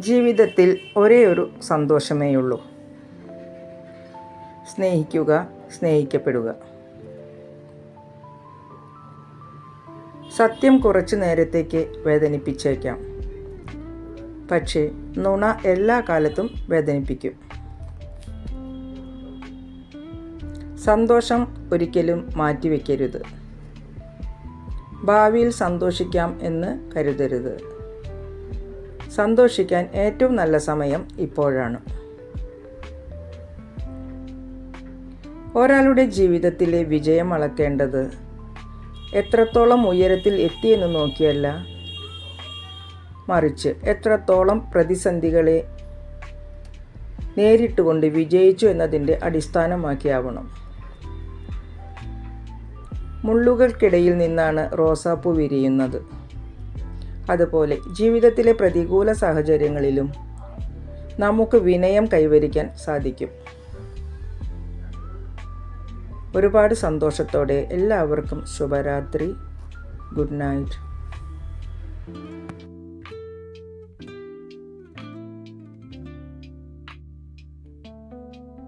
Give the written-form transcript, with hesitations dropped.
ജീവിതത്തിൽ ഒരേ ഒരു സന്തോഷമേയുള്ളൂ. സ്നേഹിക്കുക, സ്നേഹിക്കപ്പെടുക. സത്യം കുറച്ചു നേരത്തേക്ക് വേദനിപ്പിച്ചേക്കാം, പക്ഷേ നുണ എല്ലാ കാലത്തും വേദനിപ്പിക്കും. സന്തോഷം ഒരിക്കലും മാറ്റിവെക്കരുത്. ഭാവിയിൽ സന്തോഷിക്കാം എന്ന് കരുതരുത്. സന്തോഷിക്കാൻ ഏറ്റവും നല്ല സമയം ഇപ്പോഴാണ്. ഒരാളുടെ ജീവിതത്തിലെ വിജയം അളക്കേണ്ടത് എത്രത്തോളം ഉയരത്തിൽ എത്തിയെന്ന് നോക്കിയല്ല, മറിച്ച് എത്രത്തോളം പ്രതിസന്ധികളെ നേരിട്ടുകൊണ്ട് വിജയിച്ചു എന്നതിൻ്റെ അടിസ്ഥാനമാക്കിയാവണം. മുള്ളുകൾക്കിടയിൽ നിന്നാണ് റോസാപ്പൂ വിരിയുന്നത്. അതുപോലെ ജീവിതത്തിലെ പ്രതികൂല സാഹചര്യങ്ങളിലും നമുക്ക് വിനയം കൈവരിക്കാൻ സാധിക്കും. ഒരുപാട് സന്തോഷത്തോടെ എല്ലാവർക്കും ശുഭരാത്രി. Good night.